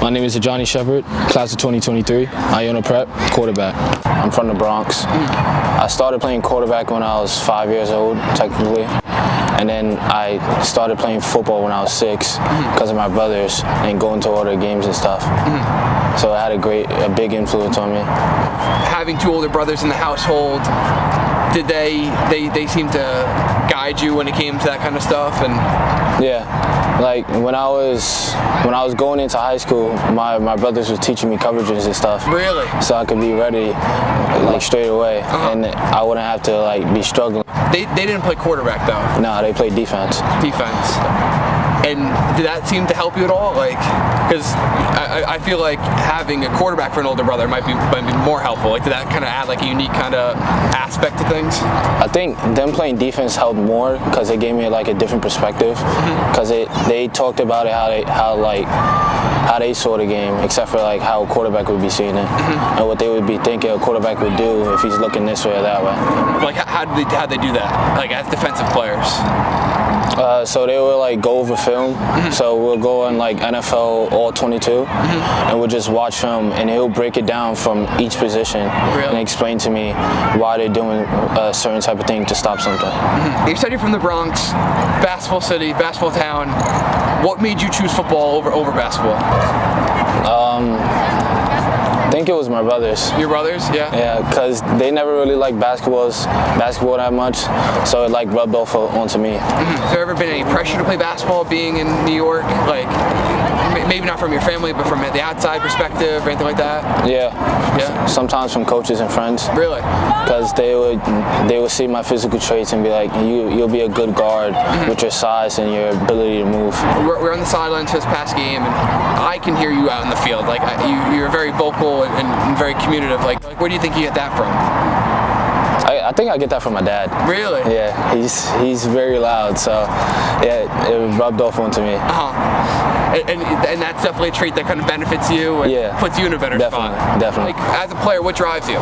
My name is Ajani Sheppard, class of 2023, Iona Prep, quarterback. I'm from the Bronx. I started playing quarterback when I was 5 years old, technically. And then I started playing football when I was 6 because of my brothers and going to all their games and stuff. So it had a big influence on me. Having two older brothers in the household, did they seem to guide you when it came to that kind of stuff? And yeah, like when I was going into high school, my brothers were teaching me coverages and stuff. Really? So I could be ready like straight away, and I wouldn't have to like be struggling. They didn't play quarterback though. No, they played defense. Defense. And did that seem to help you at all? Like, because I feel like having a quarterback for an older brother might be more helpful. Like, did that kind of add like a unique kind of aspect to things? I think them playing defense helped more because it gave me like a different perspective. Because they talked about it how they saw the game, except for like how a quarterback would be seeing it and what they would be thinking a quarterback would do if he's looking this way or that way. Like, how did they do that? Like, as defensive players? So they would like go over film. So we'll go on like NFL All 22 and we'll just watch film, and he'll break it down from each position and explain to me why they're doing a certain type of thing to stop something. You said you're from the Bronx, basketball city, basketball town. What made you choose football over basketball? I think it was my brothers. Your brothers? Yeah. Yeah, because they never really liked basketball that much, so it like rubbed off onto me. Has there ever been any pressure to play basketball being in New York? Like, maybe not from your family, but from the outside perspective or anything like that? Yeah. Yeah. Sometimes from coaches and friends. Really? Because they would see my physical traits and be like, you'll be a good guard with your size and your ability to move. We're on the sidelines for this past game, and I can hear you out in the field. Like, you're very vocal and very communicative. Like, where do you think you get that from? I think I get that from my dad. Really? Yeah, he's very loud, so yeah, it rubbed off onto me. And that's definitely a trait that kind of benefits you and puts you in a better spot. Definitely. Like, as a player, what drives you?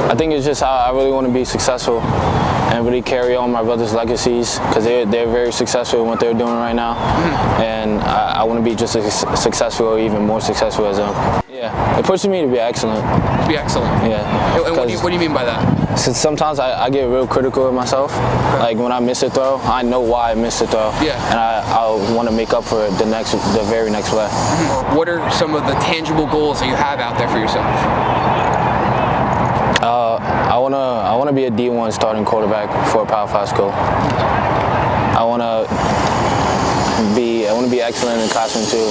I think it's just how I really want to be successful and really carry on my brother's legacies, because they're very successful in what they're doing right now, and I want to be just as successful or even more successful as them. Yeah, it pushes me to be excellent. Be excellent? Yeah. And what do you mean by that? Since sometimes I get real critical of myself. Like when I miss a throw, I know why I missed a throw, and I want to make up for it the very next play. What are some of the tangible goals that you have out there for yourself? I wanna be a D1 starting quarterback for a Power 5 school. I wanna be excellent in the classroom too,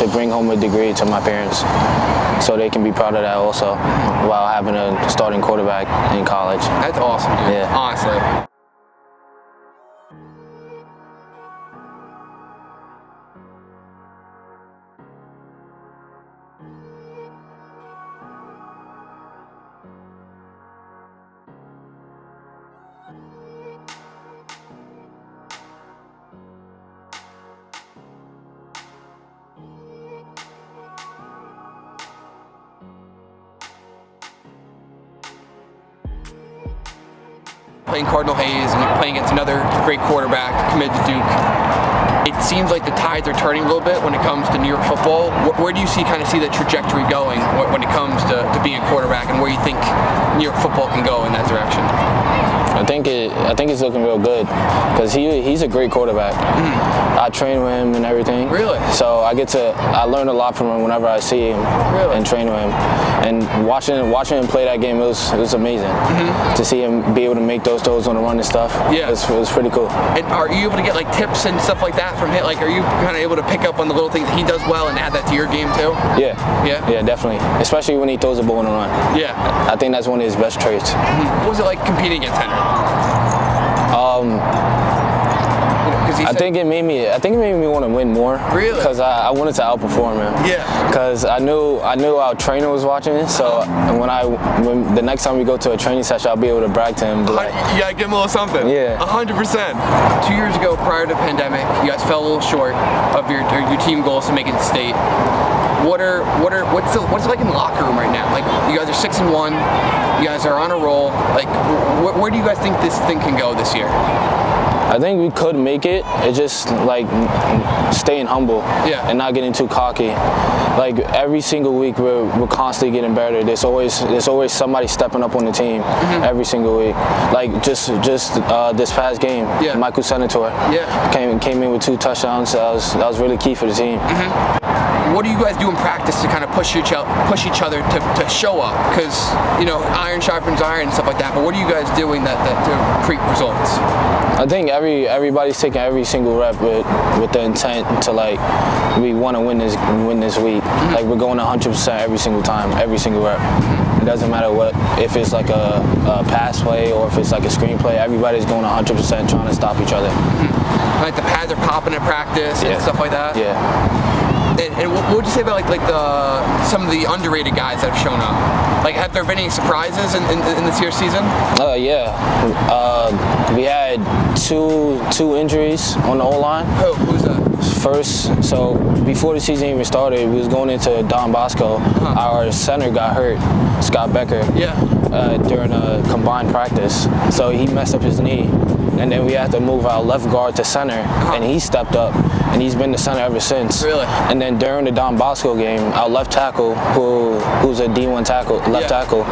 to bring home a degree to my parents, so they can be proud of that also, while having a starting quarterback in college. That's awesome, dude. Yeah. Honestly. Playing Cardinal Hayes and playing against another great quarterback committed to Duke, it seems like the tides are turning a little bit when it comes to New York football. Where do you see the trajectory going when it comes to being a quarterback, and where you think New York football can go in that direction? I think it's looking real good, because he's a great quarterback. I train with him and everything. Really? So I learn a lot from him whenever I see him and train with him. And watching him play that game, it was amazing to see him be able to make those throws on the run and stuff. Yeah, it was pretty cool. And are you able to get like tips and stuff like that from him? Like, are you kind of able to pick up on the little things that he does well and add that to your game too? Yeah, definitely. Especially when he throws the ball on the run. Yeah, I think that's one of his best traits. What was it like competing against Henry? I think it made me want to win more. Really? Because I wanted to outperform him. Yeah. Because I knew our trainer was watching, so when the next time we go to a training session, I'll be able to brag to him. Like, yeah, give him a little something. Yeah. 100%. 2 years ago, prior to the pandemic, you guys fell a little short of your team goals to make it to state. What's it like in the locker room right now? Like, you guys are 6-1. You guys are on a roll. Like, where do you guys think this thing can go this year? I think we could make it. It's just like staying humble and not getting too cocky. Like every single week, we're constantly getting better. There's always somebody stepping up on the team every single week. Like just this past game, Michael Senator came in with 2 touchdowns. That was really key for the team. What do you guys do in practice to kind of push each other to show up? Because iron sharpens iron and stuff like that. But what are you guys doing that to create results? I think everybody's taking every single rep with the intent to we want to win this week. Like we're going 100% every single time, every single rep. It doesn't matter if it's like a pass play or if it's like a screen play. Everybody's going 100% trying to stop each other. Like the pads are popping in practice and stuff like that. Yeah. And what would you say about some of the underrated guys that have shown up? Like, have there been any surprises in this year's season? Yeah. We had two injuries on the O-line. Who's that? First, so before the season even started, we was going into Don Bosco. Our center got hurt, Scott Becker, during a combined practice. So he messed up his knee. And then we had to move our left guard to center, and he stepped up, and he's been the center ever since. Really? And then during the Don Bosco game, our left tackle, who's a D1 left tackle,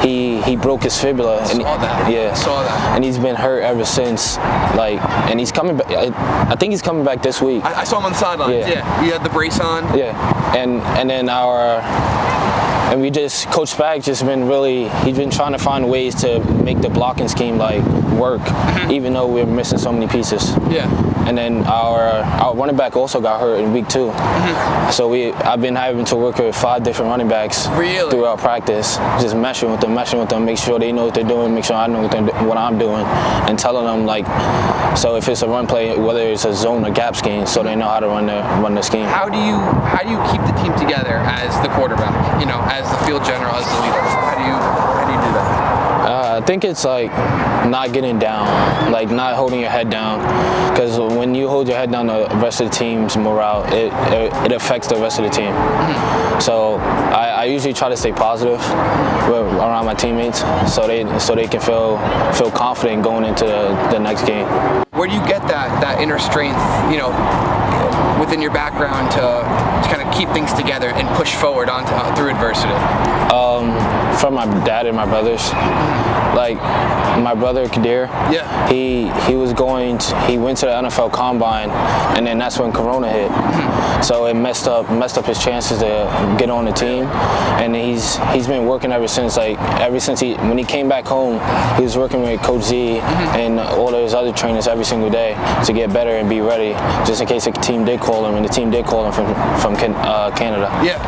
he broke his fibula. I saw that. Yeah. Saw that. And he's been hurt ever since. And he's coming back. I think he's coming back this week. I saw him on the sidelines. Yeah. He had the brace on. Yeah. And then And Coach Spag he's been trying to find ways to make the blocking scheme work, even though we're missing so many pieces. Yeah. And then our running back also got hurt in week 2. So I've been having to work with 5 different running backs throughout practice, just meshing with them, make sure they know what they're doing, make sure I know what I'm doing, and telling them so if it's a run play, whether it's a zone or gap scheme, so they know how to run the scheme. How do you keep the team together as the quarterback? As the field general, as the leader. How do you do that? I think it's not getting down, not holding your head down, because when you hold your head down, the rest of the team's morale, it affects the rest of the team. So I usually try to stay positive around my teammates, so they can feel confident going into the next game. Where do you get that inner strength, within your background to kind of keep things together and push forward through adversity? From my dad and my brothers. My brother Kadir, he went to the NFL Combine, and then that's when Corona hit. So it messed up his chances to get on the team, and he's been working ever since. When he came back home, he was working with Coach Z and all of his other trainers every single day to get better and be ready, just in case the team did call him, and the team did call him from Canada. Yeah,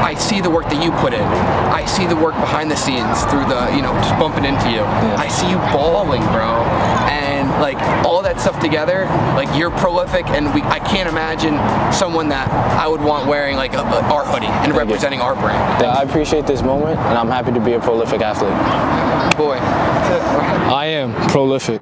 I see the work that you put in. I see the work behind the scenes through just bumping into you. I see you balling, bro, and all that stuff together, you're prolific, and I can't imagine someone that I would want wearing our hoodie and representing our brand. I appreciate this moment, and I'm happy to be a prolific athlete. Boy, that's it. I am prolific.